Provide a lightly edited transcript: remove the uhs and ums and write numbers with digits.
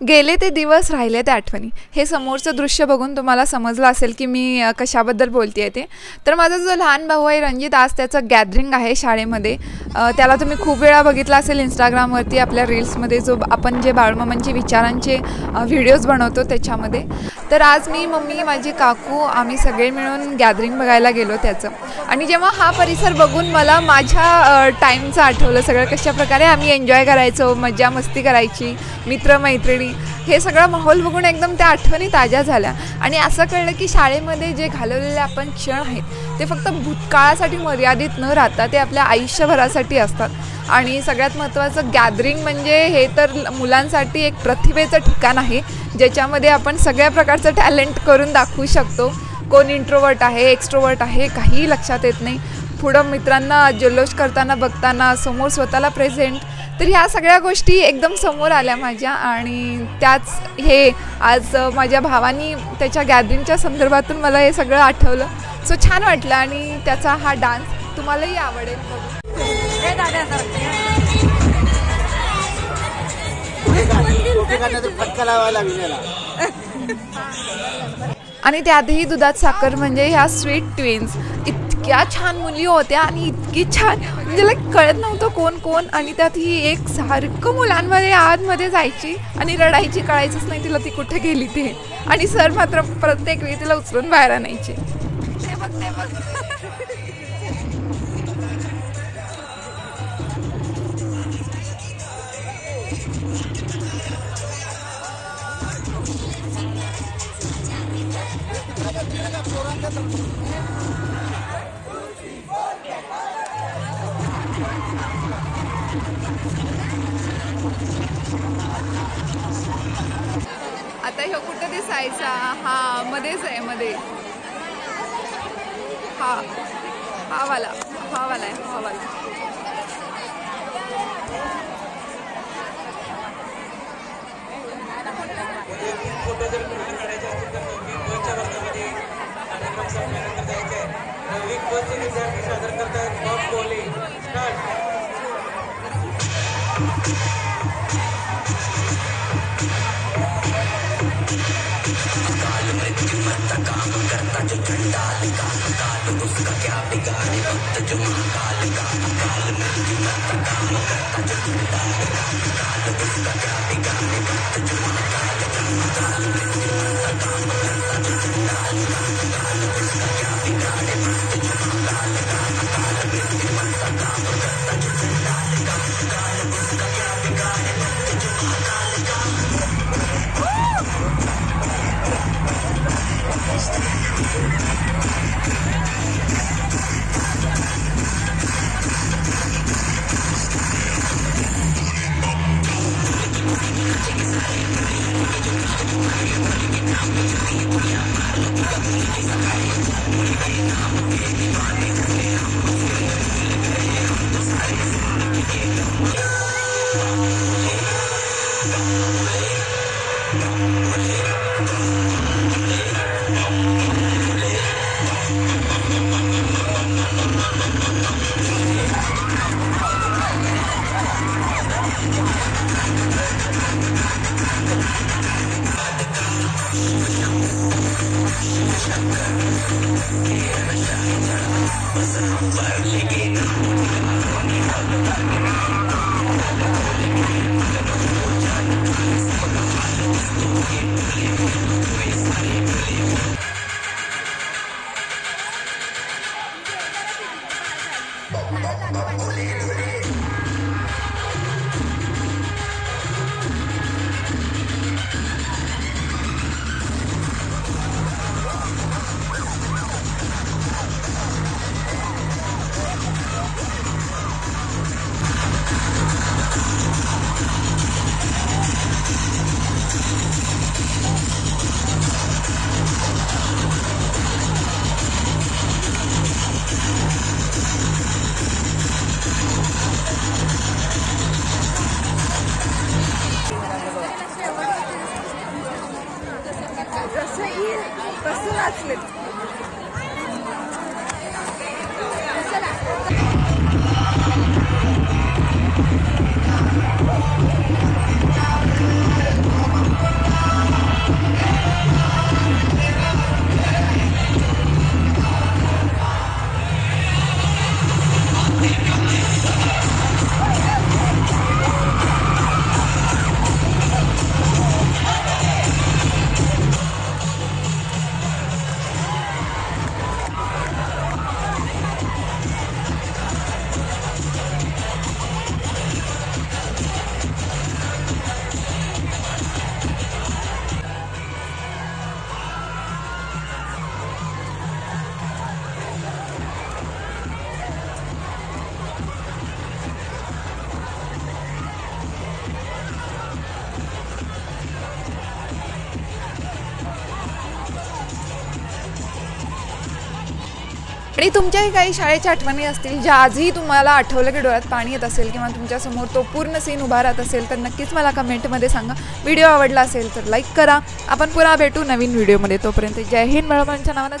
गेले ते दिवस, राहिले ते आठवणी. हे समोरचं दृश्य बघून तुम्हाला समजलं असेल की मी कशाबद्दल बोलते आहे ते. तर माझा जो लहान भाऊ आहे रणजित, आज त्याचं गॅदरिंग आहे शाळेमध्ये. त्याला तुम्ही खूप वेळा बघितलं असेल इंस्टाग्रामवरती, आपल्या रील्समध्ये जो आपण जे बाळमामांचे विचारांचे व्हिडिओज बनवतो त्याच्यामध्ये. तर आज मी, मम्मी, माझी काकू, आम्ही सगळे मिळून गॅदरिंग बघायला गेलो त्याचं. आणि जेव्हा हा परिसर बघून मला माझ्या टाईमचं आठवलं, सगळं कशाप्रकारे आम्ही एन्जॉय करायचो, मज्जा मस्ती करायची, मित्रमैत्रिणी, हे सगळं माहोल बघून एकदम त्या आठवणी ताज्या झाल्या. आणि असं कळलं की शाळेमध्ये जे घालवलेले आपण क्षण आहेत ते फक्त भूतकाळासाठी मर्यादित न राहता ते आपल्या आयुष्यभरासाठी असतात. आणि सगळ्यात महत्त्वाचं, गॅदरिंग म्हणजे हे तर मुलांसाठी एक प्रतिभेचं ठिकाण आहे, ज्याच्यामध्ये आपण सगळ्या प्रकारचं टॅलेंट करून दाखवू शकतो. कोण इंट्रोवर्ट आहे, एक्स्ट्रोवर्ट आहे, काहीही लक्षात येत नाही. पुढं मित्रांना जल्लोष करताना बघताना समोर स्वतःला प्रेझेंट. तर ह्या सगळ्या गोष्टी एकदम समोर आल्या माझ्या. आणि त्याच हे आज माझ्या भावानी त्याच्या गॅदरिंगच्या संदर्भातून मला हे सगळं आठवलं. सो छान वाटलं. आणि त्याचा हा डान्स तुम्हालाही आवडेल बघून. आणि त्यातही दुधात साखर म्हणजे ह्या स्वीट ट्विन्स इतक्या छान मुली होत्या आणि इतकी छान, म्हणजे लाईक कळत नव्हतं कोण कोण. आणि त्यात ही एक सारखं मुलांमध्ये आतमध्ये जायची आणि रडायची, कळायचंच नाही तिला ती कुठे गेली ते. आणि सर मात्र प्रत्येक वेळी तिला उचलून बाहेर आणायचे. ते बघ ते बघ. आता ह्यो कुठं दिसायचा? हा मध्येच आहे, मध्ये. हा हा वाला आहे, हा वाला. आणि तुमच्याही काही शाळेच्या आठवणी असतील ज्या आजही तुम्हाला आठवलं की डोळ्यात पाणी येत असेल किंवा तुमच्यासमोर तो पूर्ण सीन उभा राहत असेल तर नक्कीच मला कमेंटमध्ये सांगा. व्हिडिओ आवडला असेल तर लाईक करा. आपण पुन्हा भेटू नवीन व्हिडिओमध्ये. तोपर्यंत जय हिंद. मळवळच्या नावानं